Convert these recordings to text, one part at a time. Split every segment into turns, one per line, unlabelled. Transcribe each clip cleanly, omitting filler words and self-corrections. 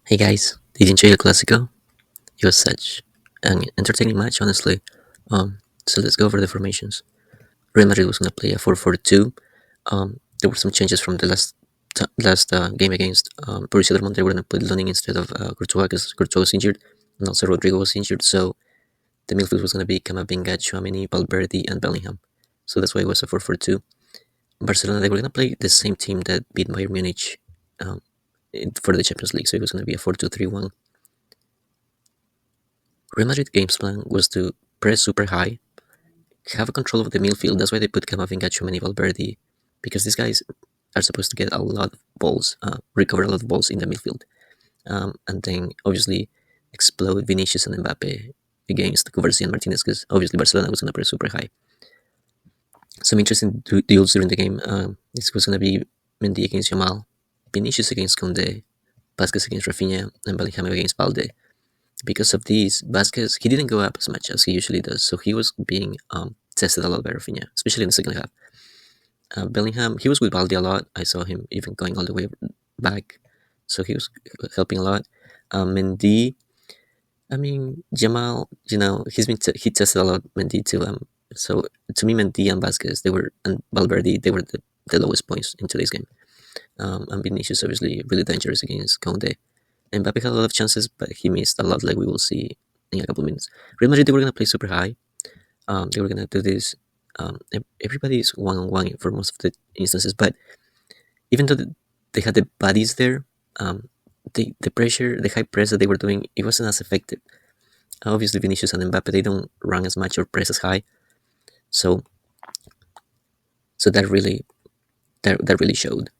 Hey guys, did you enjoy ElClasico? It was such an entertaining match, honestly. So let's go over the formations. Real Madrid was going to play a 4-4-2. There were some changes from the last game against Borussia Dortmund. They were going to play Lunin instead of Courtois because Courtois was injured, and also Rodrigo was injured. So the midfield was going to be Camavinga, Tchouaméni, Valverde, and Bellingham. So that's why it was a 4-4-2. Barcelona, they were going to play the same team that beat Bayern Munich um, for the Champions League. So it was going to be a 4-2-3-1. Real Madrid game's plan was to press super high, have a control of the midfield. That's why they put Camavinga, Tchouaméni, Valverde, because these guys are supposed to get a lot of balls, recover a lot of balls in the midfield, and then obviously explode Vinicius and Mbappe against Cubarsí and Martinez, because obviously Barcelona was going to press super high. Some interesting duels during the game. This was going to be Mendy against Yamal, Vinicius against Conde, Vasquez against Raphinha, and Bellingham against Balde. Because of these, Vasquez, he didn't go up as much as he usually does, so he was being tested a lot by Raphinha, especially in the second half. Bellingham, he was with Balde a lot. I saw him even going all the way back, so he was helping a lot. Mendy, I mean, Yamal, he tested a lot Mendy too. So to me, Mendy and Vasquez, and Valverde, they were the lowest points in today's game. And Vinicius obviously really dangerous against Conde. Mbappe had a lot of chances, but he missed a lot, like we will see in a couple of minutes. Real Madrid, they were going to play super high. They were going to do this. Everybody's one-on-one for most of the instances, but even though they had the bodies there, the pressure, the high press that they were doing, it wasn't as effective. Obviously, Vinicius and Mbappe, they don't run as much or press as high, so that really showed.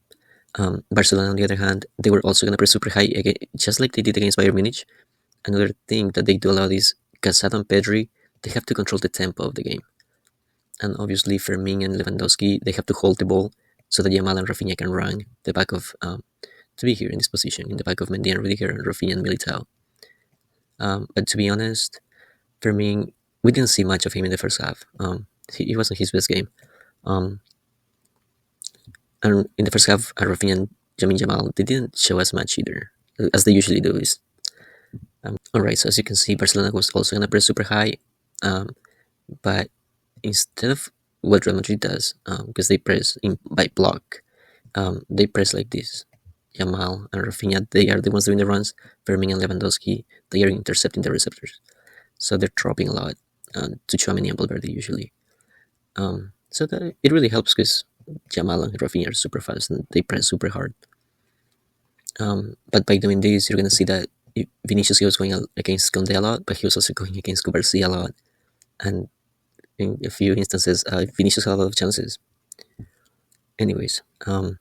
Barcelona, on the other hand, they were also going to press super high, again, just like they did against Bayern Munich. Another thing that they do a lot is Casado and Pedri, they have to control the tempo of the game. And obviously, Fermin and Lewandowski, they have to hold the ball so that Yamal and Raphinha can run the back of, to be here in this position, in the back of Mendy and Rudiger and Raphinha and Militao. But to be honest, Fermin, we didn't see much of him in the first half. He wasn't his best game. And in the first half, Raphinha and Yamal, they didn't show as much either, as they usually do. Alright, so as you can see, Barcelona was also going to press super high, but instead of what Real Madrid does, because they press by block, they press like this. Yamal and Raphinha, they are the ones doing the runs. Fermin and Lewandowski, they are intercepting the receptors. So they're dropping a lot to Tchouaméni and Valverde usually. So that it really helps because Yamal and Raphinha are super fast and they press super hard. But by doing this, you're going to see that Vinicius, he was going against Conde a lot, but he was also going against Cubarsí a lot. And in a few instances, Vinicius had a lot of chances. Anyways, so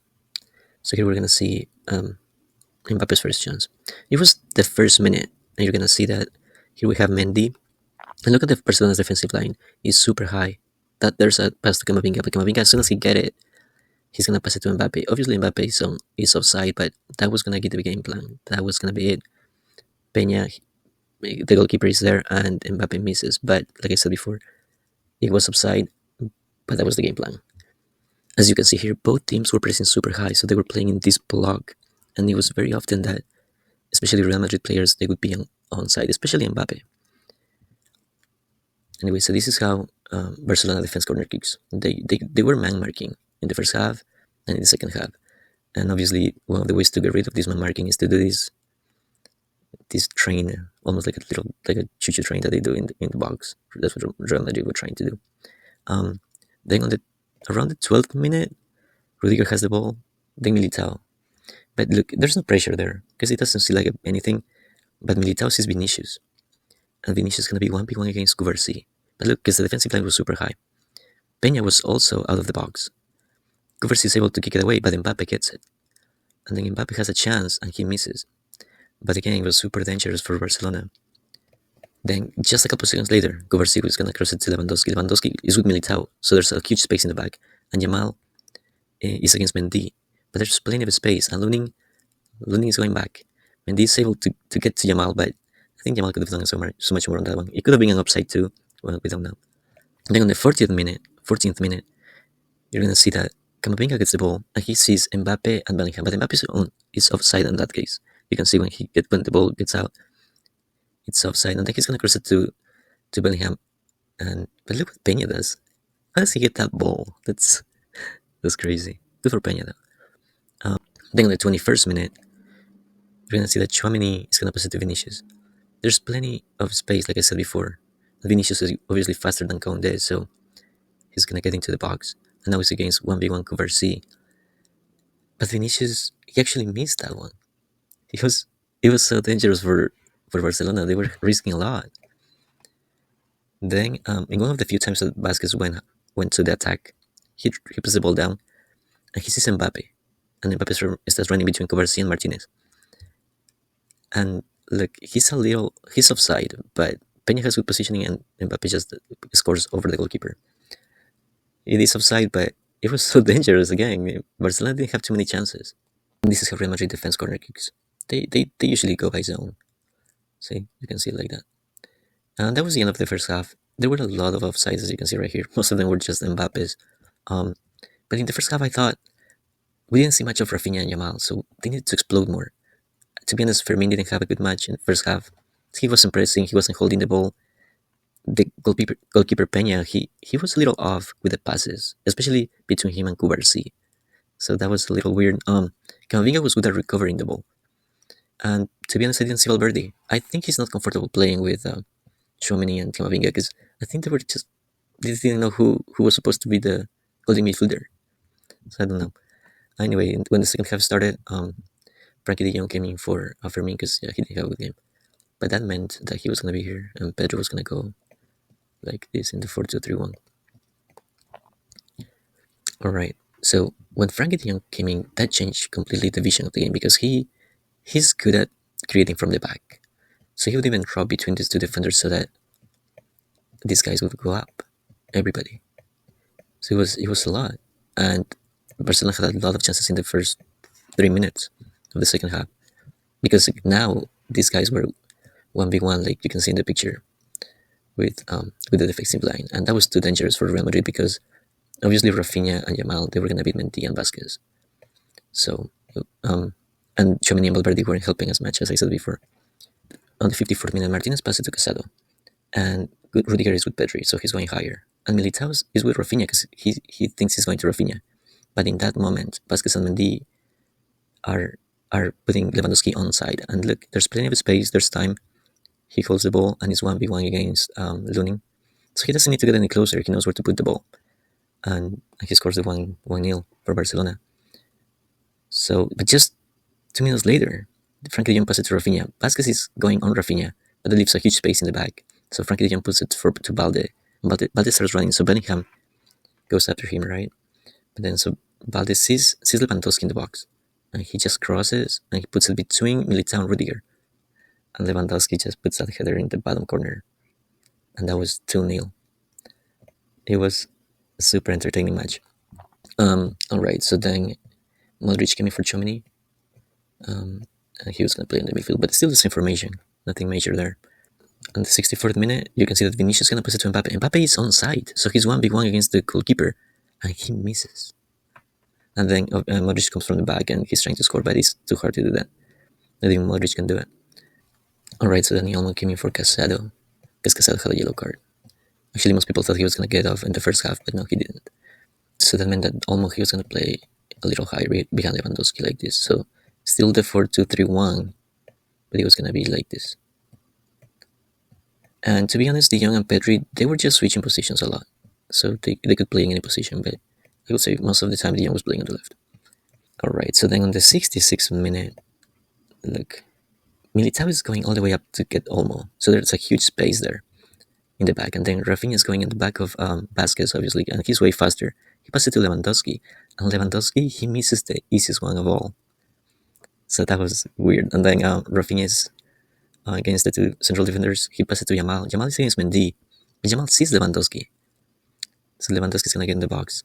here we're going to see Mbappe's first chance. It was the first minute, and you're going to see that here we have Mendy. And look at the Barcelona's defensive line. It's super high. That there's a pass to Camavinga, but Camavinga, as soon as he get it, he's going to pass it to Mbappe. Obviously, Mbappe is offside, but that was going to get the game plan. That was going to be it. Peña, the goalkeeper, is there, and Mbappe misses. But like I said before, it was offside, but that was the game plan. As you can see here, both teams were pressing super high, so they were playing in this block, and it was very often that, especially Real Madrid players, they would be onside, especially Mbappe. Anyway, so this is how Barcelona defense corner kicks. They were man marking in the first half and in the second half, and obviously one of the ways to get rid of this man marking is to do this train, almost like a choo-choo train that they do in the box. That's what Real Madrid were trying to do. Then around the 12th minute, Rudiger has the ball, then Militao. But look, there's no pressure there because it doesn't see like anything. But Militao sees Vinicius, and Vinicius is gonna be 1v1 against Cubarsí. But look, because the defensive line was super high. Peña was also out of the box. Cubarsí is able to kick it away, but Mbappe gets it. And then Mbappe has a chance and he misses. But again, it was super dangerous for Barcelona. Then, just a couple of seconds later, Cubarsí was going to cross it to Lewandowski. Lewandowski is with Militao, so there's a huge space in the back. And Yamal is against Mendy. But there's plenty of space, and Lunin is going back. Mendy is able to get to Yamal, but I think Yamal could have done so much more on that one. It could have been an upside too. Well, we don't know. And then on the 14th minute, you're going to see that Camavinga gets the ball, and he sees Mbappe and Bellingham. But Mbappe is offside in that case. You can see when the ball gets out, it's offside, and then he's gonna cross it to Bellingham. But look what Peña does. How does he get that ball? That's crazy. Good for Peña though. Then in the 21st minute, you're gonna see that Tchouaméni is gonna pass it to Vinicius. There's plenty of space, like I said before. Vinicius is obviously faster than Koundé, so he's gonna get into the box. And now it's against 1v1 Kuvarsi. But Vinicius, he actually missed that one. It was so dangerous for Barcelona. They were risking a lot. Then, in one of the few times that Vasquez went to the attack, he puts the ball down, and he sees Mbappe, and Mbappe starts running between Kuvarsi and Martinez. And look, he's offside, but Peña has good positioning, and Mbappe just scores over the goalkeeper. It is offside, but it was so dangerous again. Barcelona didn't have too many chances. And this is how Real Madrid defends corner kicks. They usually go by zone. See, you can see it like that. And that was the end of the first half. There were a lot of offsides, as you can see right here. Most of them were just Mbappe's. But in the first half, I thought we didn't see much of Raphinha and Yamal, so they needed to explode more. To be honest, Fermin didn't have a good match in the first half. He wasn't pressing, he wasn't holding the ball. The goalkeeper Peña, he was a little off with the passes, especially between him and Kubarsi. So that was a little weird. Camavinga was good at recovering the ball. And to be honest, I didn't see Valverde. I think he's not comfortable playing with Tchouaméni and Camavinga because I think they didn't know who was supposed to be the holding midfielder. So I don't know. Anyway, when the second half started, Frankie de Jong came in for Fermin because he didn't have a good game. But that meant that he was going to be here and Pedro was going to go like this in the 4-2-3-1. Alright, so when Frankie de Jong came in, that changed completely the vision of the game because he's good at creating from the back. So he would even drop between these two defenders so that these guys would go up. Everybody. So it was a lot. And Barcelona had a lot of chances in the first 3 minutes of the second half. Because now these guys were 1v1, like you can see in the picture, with the defensive line. And that was too dangerous for Real Madrid because obviously Raphinha and Yamal, they were going to beat Mendy and Vasquez. So, and Tchouaméni and Valverde weren't helping as much, as I said before. On the 54th minute, Martinez passed it to Casado. And Rudiger is with Pedri, so he's going higher. And Militao is with Raphinha because he thinks he's going to Raphinha. But in that moment, Vasquez and Mendy are putting Lewandowski onside. And look, there's plenty of space, there's time. He holds the ball and is 1v1 against Lunin. So he doesn't need to get any closer, he knows where to put the ball. And he scores the 1-0 for Barcelona. So, but just 2 minutes later, Frankie de Jong passes it to Raphinha. Vasquez is going on Raphinha, but that leaves a huge space in the back. So Frankie de Jong puts it to Balde. Balde starts running, so Bellingham goes after him, right? But then so Balde sees Lewandowski in the box. And he just crosses, and he puts it between Militao and Rudiger. And Lewandowski just puts that header in the bottom corner. And that was 2-0. It was a super entertaining match. Alright, so then Modric came in for Tchouaméni. And he was going to play in the midfield, but still the same formation. Nothing major there. On the 64th minute, you can see that Vinicius is going to pass it to Mbappe. Mbappe is onside, so he's 1v1 against the goalkeeper, and he misses. And then Modric comes from the back, and he's trying to score, but it's too hard to do that. Not even Modric can do it. Alright, so then Yamal came in for Casado, because Casado had a yellow card. Actually, most people thought he was going to get off in the first half, but no, he didn't. So that meant that almost he was going to play a little higher behind Lewandowski like this. So still the 4-2-3-1, but it was going to be like this. And to be honest, De Jong and Pedri, they were just switching positions a lot. So they could play in any position, but I would say most of the time De Jong was playing on the left. Alright, so then on the 66th minute, look, Militao is going all the way up to get Olmo. So there's a huge space there in the back. And then Raphinha is going in the back of Vasquez, obviously, and he's way faster. He passes it to Lewandowski, and Lewandowski, he misses the easiest one of all. So that was weird. And then Raphinha is against the two central defenders. He passes it to Yamal. Yamal is against Mendy. But Yamal sees Lewandowski. So Lewandowski's going to get in the box.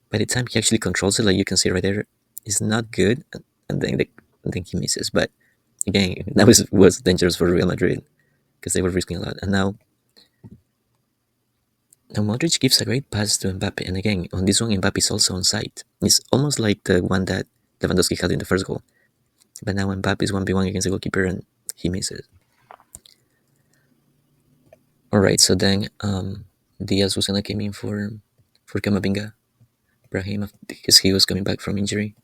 By the time he actually controls it, like you can see right there, it's not good. And then he misses. But again, that was dangerous for Real Madrid because they were risking a lot. And now Modric gives a great pass to Mbappe. And again, on this one, Mbappe is also on side. It's almost like the one that Lewandowski had in the first goal. But now Mbappe is 1v1 against the goalkeeper and he misses. Alright, so then Diaz was gonna came in for Camavinga, Brahim, because he was coming back from injury.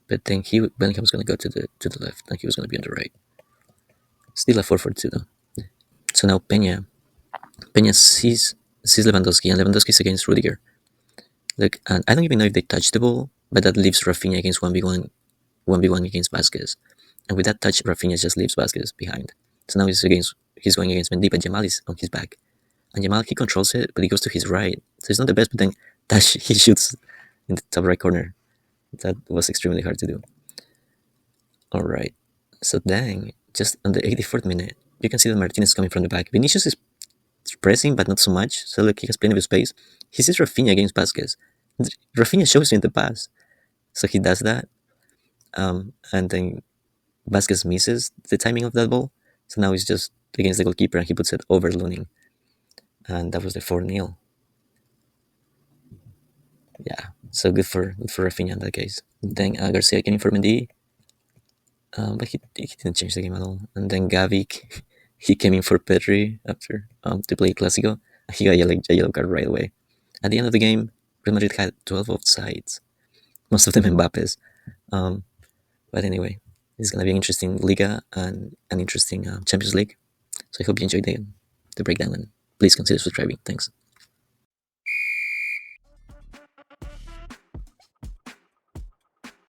But then Bellingham was gonna go to the left and he was gonna be on the right. Still a 4-4-2 though. So now Peña sees Lewandowski, and Lewandowski is against Rudiger. Look, and I don't even know if they touched the ball, but that leaves Raphinha against 1v1 against Vasquez. And with that touch, Raphinha just leaves Vasquez behind. So now he's going against Mendy, but Yamal is on his back. And Yamal, he controls it, but he goes to his right. So it's not the best, but then he shoots in the top right corner. That was extremely hard to do. Alright. So then, just on the 84th minute, you can see that Martinez is coming from the back. Vinicius is pressing, but not so much. So look, he has plenty of space. He sees Raphinha against Vasquez. Raphinha shows him the pass. So he does that. And then Vasquez misses the timing of that ball. So now he's just against the goalkeeper and he puts it over Lunin. And that was the 4-0. Yeah, so good for Raphinha in that case. Then Garcia came in for Mendy. But he didn't change the game at all. And then Gavi, he came in for Pedri after to play ElClasico. He got a yellow card right away. At the end of the game, Real Madrid had 12 offsides, most of them Mbappe's. But anyway, it's gonna be an interesting Liga and an interesting Champions League. So I hope you enjoyed the breakdown, and please consider subscribing. Thanks.